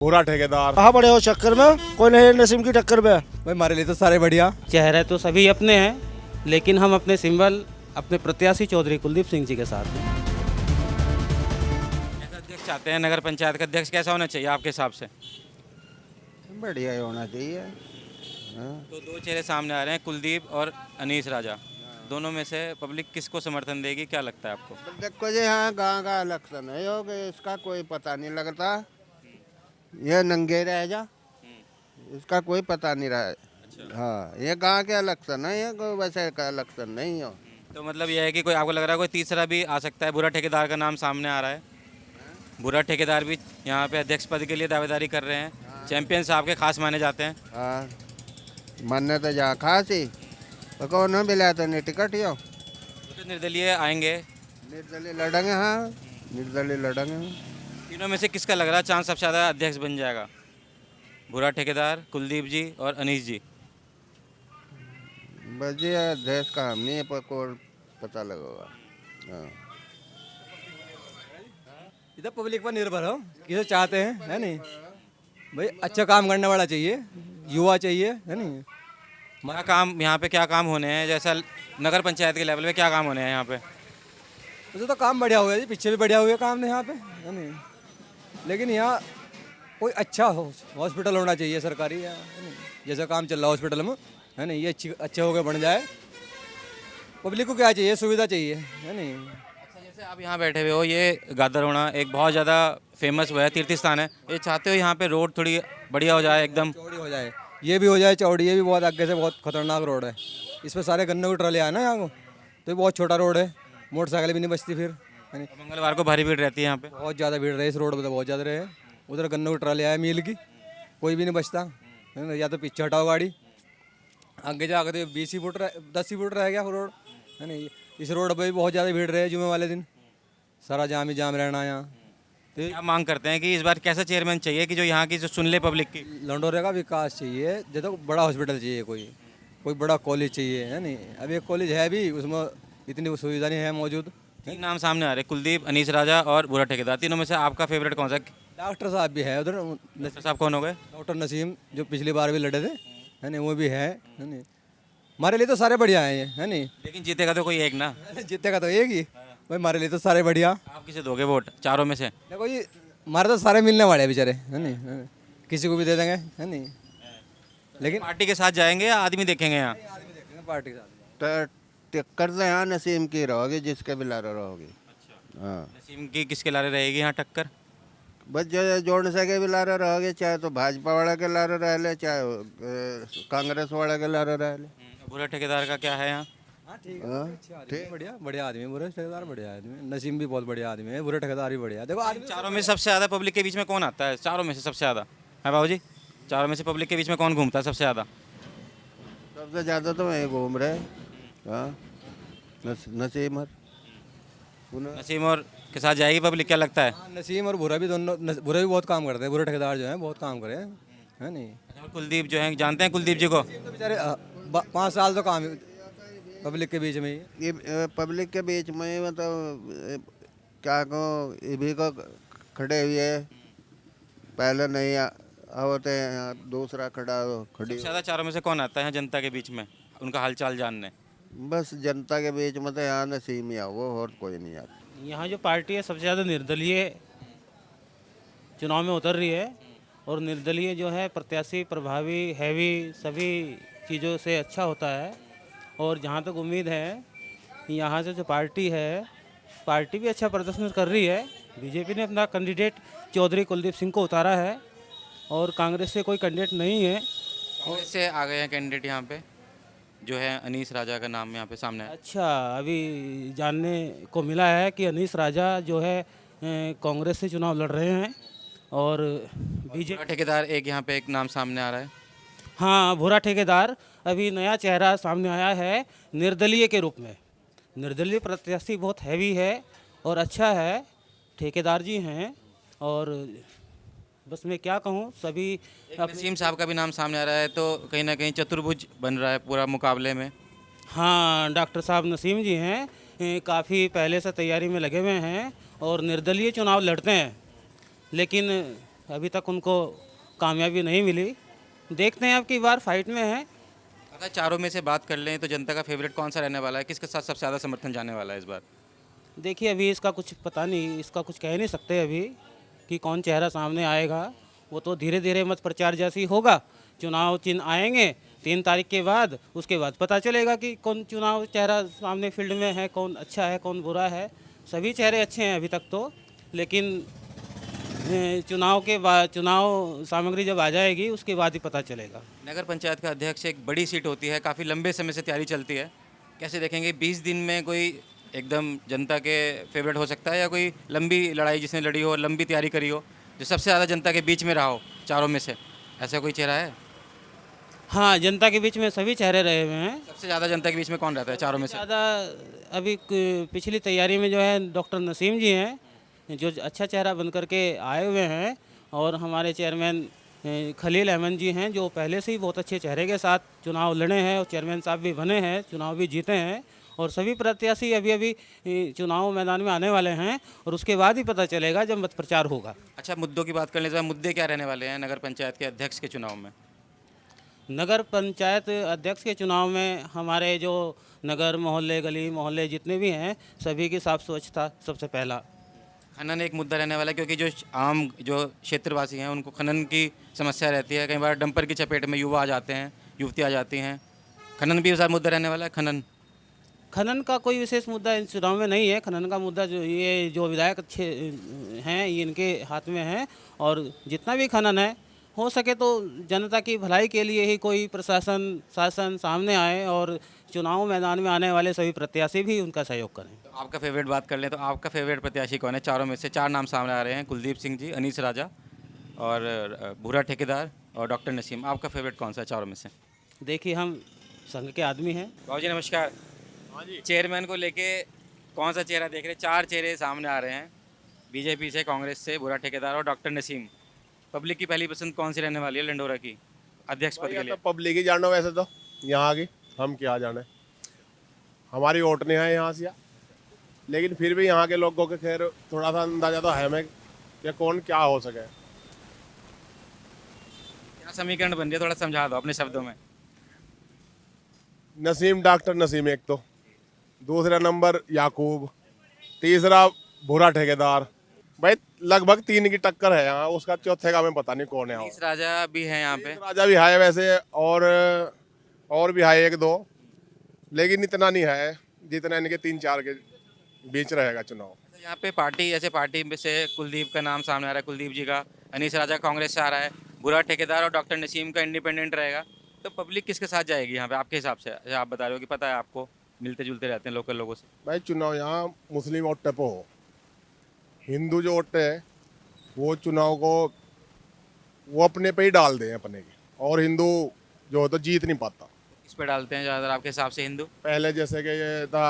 पूरा ठेकेदार कहाँ पड़े हो चक्कर में, कोई नहीं नसीम की टक्कर में। भाई हमारे लिए तो सारे बढ़िया। चेहरे तो सभी अपने हैं, लेकिन हम अपने सिंबल अपने प्रत्याशी चौधरी कुलदीप सिंह जी के साथ हैं। कैसा अध्यक्ष चाहते हैं? नगर पंचायत का अध्यक्ष कैसा होना चाहिए आपके हिसाब से? बढ़िया ही होना चाहिए। तो दो चेहरे सामने आ रहे हैं, कुलदीप और अनीस राजा। दोनों में से पब्लिक किसको समर्थन देगी, क्या लगता है आपको? देखो जी, यहाँ गाँव का इलेक्शन है, होगा इसका कोई पता नहीं लगता। ये नंगे रह जा, इसका कोई पता नहीं रहा है। हाँ, ये गांव के इलेक्शन है, ये कोई वैसे का इलेक्शन नहीं हो। तो मतलब यह है कि कोई आपको लग रहा है कोई तीसरा भी आ सकता है? बुरा ठेकेदार का नाम सामने आ रहा है। बुरा ठेकेदार भी यहाँ पे अध्यक्ष पद के लिए दावेदारी कर रहे हैं। चैंपियन साहब के खास माने जाते हैं। हाँ, मानने तो जा खास ही तो कौन हो मिला तो नहीं टिकट ही हो। तो निर्दलीय आएंगे, निर्दलीय लड़ेंगे। हाँ, निर्दलीय लड़ेंगे। तीनों में से किसका लग रहा है चांस सबसे ज़्यादा अध्यक्ष बन जाएगा? बुरा ठेकेदार, कुलदीप जी और अनीस जी। बस ये देश का हम नहीं को पता लगेगा। हाँ, ये तो पब्लिक पर निर्भर हो, किसे चाहते हैं, है नहीं। भाई अच्छा काम करने वाला चाहिए, युवा चाहिए, है नहीं। क्या काम यहाँ पे क्या काम होने हैं? जैसा नगर पंचायत के लेवल पे क्या काम होने हैं यहाँ पे? वैसे तो काम बढ़िया हुआ है जी, पीछे भी बढ़िया हुए काम यहाँ पे, है नहीं। लेकिन यहाँ कोई अच्छा हॉस्पिटल होना चाहिए सरकारी, है नहीं। जैसा काम चल रहा है हॉस्पिटल में, है नहीं, ये अच्छे होकर बन जाए। पब्लिक को क्या चाहिए, सुविधा चाहिए, है नहीं। अच्छा, जैसे आप यहाँ बैठे हुए हो, ये गादरहोना एक बहुत ज़्यादा फेमस हुआ है, तीर्थ स्थान है। ये चाहते हो यहाँ पे रोड थोड़ी बढ़िया हो जाए, एकदम चौड़ी हो जाए, ये भी हो जाए चौड़ी। ये भी बहुत आगे से बहुत खतरनाक रोड है, इस पर सारे गन्ने के ट्रले आए ना यहाँ को, तो ये बहुत छोटा रोड है, मोटरसाइकिल भी नहीं बचती फिर, है नहीं। मंगलवार को भारी भीड़ रहती है यहाँ पे। बहुत ज़्यादा भीड़ रही इस रोड पर, तो बहुत ज़्यादा रहे। उधर गन्ने की ट्राली आया मील की, कोई भी नहीं बचता, है ना। या तो पीछे हटाओ गाड़ी, आगे जाकर तो 20 फुट 10 फुट रह गया रोड, है नहीं। इस रोड पर भी बहुत ज़्यादा भीड़ रहे जुमे वाले दिन, सारा जाम ही जाम रहना यहाँ। तो क्या मांग करते हैं कि इस बार कैसा चेयरमैन चाहिए कि जो यहाँ की जो सुन ले पब्लिक की? लंडोरे का विकास चाहिए, जैसे बड़ा हॉस्पिटल चाहिए, कोई बड़ा कॉलेज चाहिए, है नहीं। अब एक कॉलेज है भी, उसमें इतनी सुविधा नहीं है मौजूद। तीन नाम सामने आ रहे, कुलदीप, अनीस राजा और बुरा ठेकेदार। तीनों में से आपका फेवरेट कौन सा? डॉक्टर साहब भी है उधर, डॉक्टर साहब कौन हो गए? डॉक्टर नसीम, जो पिछली बार भी लड़े थे, है नहीं, वो भी है नहीं। हमारे लिए तो सारे बढ़िया हैं ये, है नहीं। लेकिन जीतेगा तो कोई एक ना। जीतेगा तो एक ही भाई, हमारे लिए तो सारे बढ़िया। आप किसे दोगे वोट चारों में से? देखो ये हमारे तो सारे मिलने वाले हैं बेचारे, है नहीं, है नहीं। किसी को भी दे देंगे, है नहीं। लेकिन पार्टी के साथ जाएंगे या आदमी देखेंगे यहाँ? पार्टी के साथ टक्कर तो यहाँ नसीम की रहोगी, जिसके भी लारे रहोगी। हाँ, नसीम की किसके लारे रहेगी यहाँ टक्कर? बस जो जोड़ सके भी लारे रहोगे, चाहे तो भाजपा वाला के लारे रह ले, चाहे कांग्रेस वाला के लारे रह ले। बुरा ठेकेदार का क्या है यहाँ? हाँ ठीक हाँ, है, बढ़िया बढ़िया आदमी है। बुरे ठेकेदार बढ़िया आदमी, नसीम भी बहुत बढ़िया आदमी है, बुरे ठेकेदार भी बढ़िया। देखो आदमी चारों में सबसे ज़्यादा पब्लिक के बीच में कौन आता है? चारों में से सबसे ज़्यादा है बाबू जी, चारों में से पब्लिक के बीच में कौन घूमता है सबसे ज़्यादा? सबसे ज़्यादा तो वहीं घूम रहे। हाँ, नसीम और नसीम और के साथ जाएगी पब्लिक, क्या लगता है? नसीम और बुरा भी दोनों, बुरा भी बहुत काम करते हैं, बुरे ठेकेदार जो हैं बहुत काम करे, है नहीं। अच्छा, कुलदीप जो है, जानते हैं कुलदीप जी को? तो बेचारे 5 साल तो काम पब्लिक के बीच में ही। ये पब्लिक के बीच में मतलब क्या कहूँ, ये भी को खड़े हुए पहले नहीं होते, दूसरा खड़ा खड़ी। सबसे ज़्यादा चारों में से कौन आता है यहाँ जनता के बीच में, उनका हालचाल जानने? बस जनता के बीच में तो यहाँ नसीम ही आओ, वो और कोई नहीं आता। यहाँ जो पार्टी है सबसे ज़्यादा निर्दलीय चुनाव में उतर रही है, और निर्दलीय जो है प्रत्याशी प्रभावी हैवी सभी चीज़ों से अच्छा होता है। और जहाँ तक उम्मीद है, यहाँ से जो पार्टी है, पार्टी भी अच्छा प्रदर्शन कर रही है। बीजेपी ने अपना कैंडिडेट चौधरी कुलदीप सिंह को उतारा है, और कांग्रेस से कोई कैंडिडेट नहीं है। कांग्रेस से आ गए हैं कैंडिडेट यहाँ पे, जो है अनीस राजा का नाम यहाँ पे सामने है। अच्छा, अभी जानने को मिला है कि अनीस राजा जो है कांग्रेस से चुनाव लड़ रहे हैं, और बीजेपी ठेकेदार एक यहाँ पे एक नाम सामने आ रहा है। हाँ, बुरा ठेकेदार अभी नया चेहरा सामने आया है निर्दलीय के रूप में। निर्दलीय प्रत्याशी बहुत हैवी है और अच्छा है, ठेकेदार जी हैं। और बस मैं क्या कहूँ, सभी नसीम साहब का भी नाम सामने आ रहा है, तो कहीं ना कहीं चतुर्भुज बन रहा है पूरा मुकाबले में। हाँ, डॉक्टर साहब नसीम जी हैं, काफ़ी पहले से तैयारी में लगे हुए हैं और निर्दलीय चुनाव लड़ते हैं। लेकिन अभी तक उनको कामयाबी नहीं मिली। देखते हैं अब की बार फाइट में है। अगर चारों में से बात कर लें तो जनता का फेवरेट कौन सा रहने वाला है, किसके साथ सबसे ज़्यादा समर्थन जाने वाला है इस बार? देखिए अभी इसका कुछ पता नहीं, इसका कुछ कह नहीं सकते अभी कि कौन चेहरा सामने आएगा। वो तो धीरे धीरे मत प्रचार जैसी होगा। चुनाव चिन्ह आएंगे 3 तारीख के बाद, उसके बाद पता चलेगा कि कौन चुनाव चेहरा सामने फील्ड में है, कौन अच्छा है कौन बुरा है। सभी चेहरे अच्छे हैं अभी तक तो, लेकिन चुनाव के बाद चुनाव सामग्री जब आ जाएगी उसके बाद ही पता चलेगा। नगर पंचायत का अध्यक्ष एक बड़ी सीट होती है, काफ़ी लंबे समय से तैयारी चलती है, कैसे देखेंगे 20 दिन में कोई एकदम जनता के फेवरेट हो सकता है, या कोई लंबी लड़ाई जिसने लड़ी हो, लंबी तैयारी करी हो, जो सबसे ज़्यादा जनता के बीच में रहा हो चारों में से, ऐसा कोई चेहरा है? हाँ, जनता के बीच में सभी चेहरे रहे हुए हैं। सबसे ज़्यादा जनता के बीच में कौन रहता है चारों में से? ज़्यादा अभी पिछली तैयारी में जो है डॉक्टर नसीम जी हैं, जो अच्छा चेहरा बन करके आए हुए हैं। और हमारे चेयरमैन खलील अहमद जी हैं, जो पहले से ही बहुत अच्छे चेहरे के साथ चुनाव लड़े हैं और चेयरमैन साहब भी बने हैं, चुनाव भी जीते हैं। और सभी प्रत्याशी अभी अभी चुनाव मैदान में आने वाले हैं और उसके बाद ही पता चलेगा जब मत प्रचार होगा। अच्छा, मुद्दों की बात करने से मुद्दे क्या रहने वाले हैं नगर पंचायत के अध्यक्ष के चुनाव में? नगर पंचायत अध्यक्ष के चुनाव में हमारे जो नगर मोहल्ले गली मोहल्ले जितने भी हैं सभी की साफ स्वच्छता सबसे पहला। खनन एक मुद्दा रहने वाला है, क्योंकि जो क्षेत्रवासी हैं उनको खनन की समस्या रहती है। कई बार डंपर की चपेट में युवा आ जाते हैं, युवती आ जाती हैं। खनन भी मुद्दा रहने वाला है। खनन का कोई विशेष मुद्दा इन चुनाव में नहीं है। खनन का मुद्दा जो विधायक अच्छे हैं ये इनके हाथ में है। और जितना भी खनन है हो सके तो जनता की भलाई के लिए ही कोई प्रशासन शासन सामने आए और चुनाव मैदान में आने वाले सभी प्रत्याशी भी उनका सहयोग करें। तो आपका फेवरेट बात कर लें तो आपका फेवरेट प्रत्याशी कौन है? चारों में से 4 नाम सामने आ रहे हैं, कुलदीप सिंह जी, अनीस राजा और भूरा ठेकेदार और डॉक्टर नसीम। आपका फेवरेट कौन सा है चारों में से? देखिए हम संघ के आदमी हैं। बाबू जी नमस्कार। चेयरमैन को लेके कौन सा चेहरा देख रहे हैं? 4 चेहरे सामने आ रहे हैं, बीजेपी से, कांग्रेस से, भूरा ठेकेदार और डॉक्टर नसीम। पब्लिक की पहली पसंद कौन सी रहने वाली है लंडोरा की अध्यक्ष पद के लिए? तो पब्लिक ही जानो, वैसे तो यहाँ की हम क्या जाने, हमारी वोट नहीं है यहाँ से। लेकिन फिर भी यहाँ के लोगों के खैर थोड़ा सा अंदाजा तो है हमें कि कौन क्या हो सके। क्या समीकरण बन रही है, थोड़ा समझा दो अपने शब्दों में। नसीम, डॉक्टर नसीम एक तो, दूसरा नंबर याकूब, तीसरा भूरा ठेकेदार। भाई लगभग 3 की टक्कर है यहाँ, उसका चौथे का हमें पता नहीं कौन है। अनीस राजा भी है यहाँ पे। राजा भी है वैसे, और भी है 1-2, लेकिन इतना नहीं है जितना इनके 3-4 के बीच रहेगा चुनाव। यहाँ पे पार्टी में से कुलदीप का नाम सामने आ रहा है, कुलदीप जी का। अनीस राजा कांग्रेस से आ रहा है, भूरा ठेकेदार और डॉक्टर नसीम का इंडिपेंडेंट रहेगा। तो पब्लिक किसके साथ जाएगी यहाँ पे आपके हिसाब से? आप बता रहे हो कि पता है आपको, मिलते जुलते रहते हैं लोकल लोगों से। भाई चुनाव यहाँ मुस्लिम वोट पे हो, हिंदू जो वोट है वो चुनाव को वो अपने पे ही डाल दें अपने के, और हिंदू जो है तो जीत नहीं पाता। किस पे डालते हैं ज़्यादातर आपके हिसाब से हिंदू? पहले जैसे कि ये था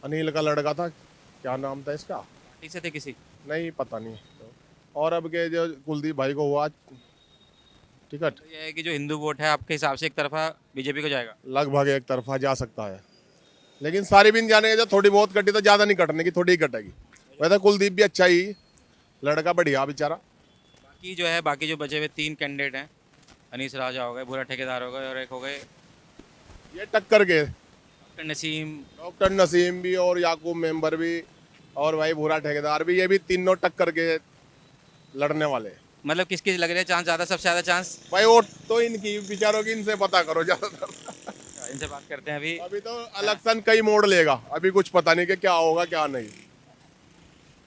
अनिल का लड़का था, क्या नाम था इसका, पार्टी से थे किसी? नहीं पता नहीं। और अब के जो कुलदीप भाई को हुआ टिकट, तो ये है कि जो हिंदू वोट है आपके हिसाब से एक तरफा बीजेपी को जाएगा? लगभग एक तरफा जा सकता है, लेकिन सारी भी नहीं जाने जो थोड़ी बहुत कटी तो ज़्यादा नहीं कटने की, थोड़ी ही कटेगी। वैसे कुलदीप भी अच्छा ही लड़का, बढ़िया बेचारा। बाकी जो बचे हुए 3 कैंडिडेट हैं, अनीस राजा हो गए, भूरा ठेकेदार हो गए और एक हो गए ये टक्कर के डॉक्टर नसीम भी और याकूब मेंबर भी और भाई भूरा ठेकेदार भी, ये भी तीनों टक्कर के लड़ने वाले। मतलब किसकी लग रही है चांस ज़्यादा, सबसे ज़्यादा चांस? भाई वोट तो इनकी बेचारों की, इनसे पता करो ज़्यादातर। इनसे बात करते हैं अभी तो इलेक्शन कई मोड़ लेगा, अभी कुछ पता नहीं कि क्या होगा क्या नहीं।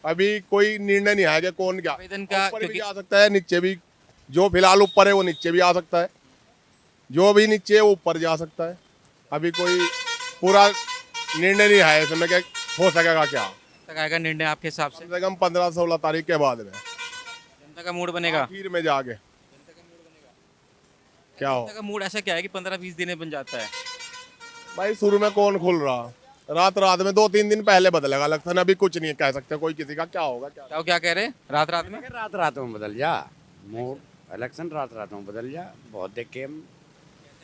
अभी कोई निर्णय नहीं है कि कौन क्या, आवेदन का ऊपर भी जा सकता है नीचे भी, जो फिलहाल ऊपर है वो नीचे भी आ सकता है, जो भी नीचे है वो ऊपर जा सकता है। अभी कोई पूरा निर्णय नहीं है इसमें कि हो सकेगा क्या। तक आएगा निर्णय आपके हिसाब से? कम से कम 15-16 तारीख के बाद में जनता का मूड बनेगा। आखिर में जाके क्या हो। जनता का मूड ऐसा क्या है कि 15-20 दिन में बन जाता है? भाई शुरू में कौन खुल रहा, रात में 2-3 दिन पहले बदलेगा इलेक्शन। अभी कुछ नहीं कह सकते कोई किसी का क्या होगा क्या। क्या कह रहे हैं? रात में रात में बदल जा मूड, इलेक्शन रात में बदल जा। बहुत देखे हम।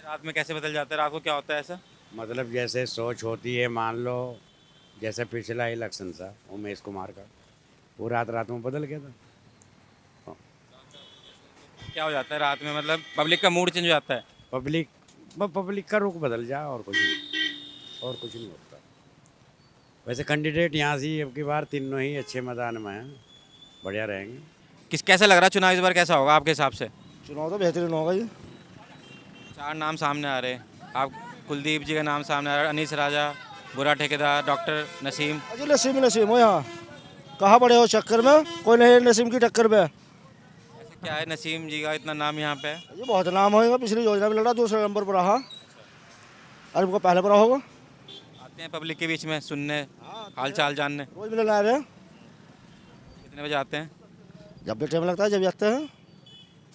रात में कैसे बदल जाता है? रात को क्या होता है ऐसा? मतलब जैसे सोच होती है, मान लो जैसे पिछला इलेक्शन था उमेश कुमार का, वो रात में बदल गया था। क्या हो जाता है रात में, मतलब पब्लिक का मूड चेंज हो जाता है? पब्लिक का रुख बदल जा, और कुछ नहीं, और कुछ नहीं होता। वैसे कैंडिडेट यहाँ से अब की बार तीनों ही अच्छे मैदान में हैं, बढ़िया रहेंगे। कैसा लग रहा है चुनाव इस बार, कैसा होगा आपके हिसाब से? चुनाव तो बेहतरीन होगा जी। 4 नाम सामने आ रहे हैं, आप कुलदीप जी का नाम सामने आ रहा है, अनीस राजा, बुरा ठेकेदार, डॉक्टर नसीम। अजी नसीम नसीम हो यहाँ, कहाँ पड़े हो चक्कर में, कोई नहीं है नसीम की टक्कर में। ऐसा क्या है नसीम जी का इतना नाम यहाँ पे है? ये बहुत नाम होगा, पिछली योजना में लड़ा, दूसरे नंबर पर रहा, अरे उनका पहले पर होगा। आते हैं पब्लिक के बीच में सुनने, हाल चाल जानने? रोज मिलने आ रहे हैं, कितने बजे आते हैं? जब भी टाइम लगता है जब जाते हैं।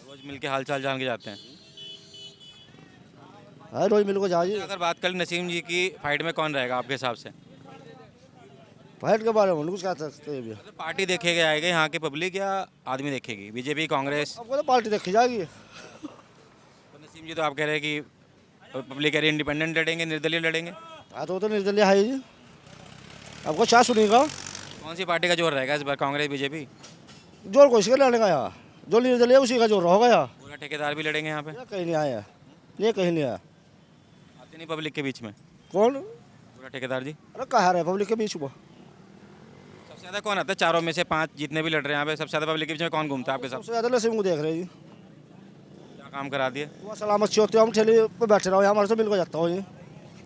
रोज मिल के हाल चाल जान के जाते हैं। हाँ रोज मिल को जाइए। अगर बात करें नसीम जी की, फाइट में कौन रहेगा आपके हिसाब से? फाइट के बारे में कुछ कह सकते हैं अभी। मतलब पार्टी देखेगा आएगा यहाँ की पब्लिक या आदमी देखेगी, बीजेपी कांग्रेस? आपको तो पार्टी देखी जाएगी। तो नसीम जी तो आप कह रहे हैं कि पब्लिक कह रही है इंडिपेंडेंट लड़ेंगे, निर्दलीय लड़ेंगे। हाँ तो वो तो निर्दलीय है जी, आपको क्या सुनेगा। कौन सी पार्टी का जोर रहेगा इस बार, कांग्रेस बीजेपी? जोर कोई का लड़ेगा यहाँ, जो निर्दलीय उसी का जोर होगा यहाँ। पूरा ठेकेदार भी लड़ेंगे यहाँ पे? ये कहीं नहीं आया, ये कहीं नहीं आया। आते नहीं पब्लिक के बीच में? कौन? पूरा ठेकेदार जी। अरे कहाँ रहे पब्लिक के बीच में। सबसे ज़्यादा कौन आता है चारों में से? 5 जितने भी लड़ रहे हैं यहाँ पे, सबसे ज़्यादा पब्लिक के बीच में कौन घूमता है आपके साथ? सबसे ज़्यादा नसीम को देख रहे हैं जी। क्या काम करा दिए? वो सलामत अच्छी होती है, हम ठेले पे बैठे रहो, हमारे से मिल को जाता हो जी।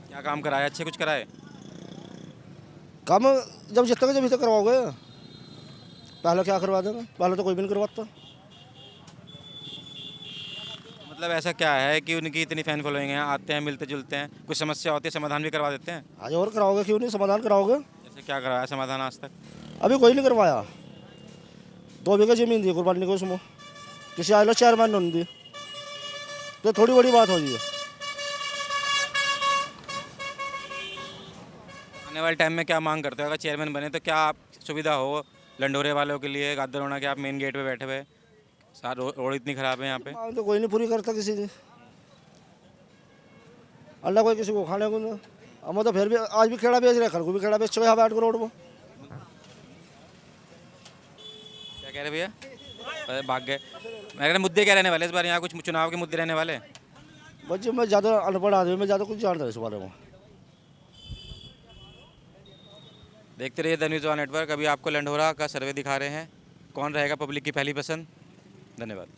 क्या काम कराया, अच्छे कुछ कराए? काम जब जितने जब तक करवाओगे, पहले क्या करवा देंगे, पहले तो कोई भी नहीं करवाता। मतलब ऐसा क्या है कि उनकी इतनी फैन फॉलोइंग है, आते हैं मिलते जुलते हैं, कुछ समस्या होती है समाधान भी करवा देते हैं? आज और कराओगे, क्यों नहीं समाधान कराओगे। जैसे क्या करवाया समाधान आज तक? अभी कोई नहीं करवाया। 2 बीघा जमीन दी कुर्बानी को उसमें, किसी आए लो चेयरमैन ने दी, तो थोड़ी बड़ी बात हो रही है। आने वाले टाइम में क्या मांग करते हो, अगर चेयरमैन बने तो क्या आप सुविधा हो लंडोरे वालों के लिए, गादर होना कि आप मेन गेट पे बैठे हुए, सार रोड इतनी ख़राब है यहाँ पे? मांग तो कोई नहीं पूरी करता किसी की, अल्लाह कोई किसी को खाने को नहीं। हम तो फिर भी आज भी खेड़ा बेच रहे, कल को भी खेड़ा बेच यहाँ बैठ कर रोड में। क्या कह रहे भैया? अरे भाग गए। मैं कह रहा मुद्दे क्या रहने वाले इस बार यहाँ, कुछ चुनाव के मुद्दे रहने वाले? बच्चे मैं ज़्यादा अनपढ़ आदमी, मैं ज़्यादा कुछ जानता है इस बारे में। देखते रहिए द न्यूज़ ऑन नेटवर्क। अभी आपको लंढोरा का सर्वे दिखा रहे हैं, कौन रहेगा पब्लिक की पहली पसंद। धन्यवाद।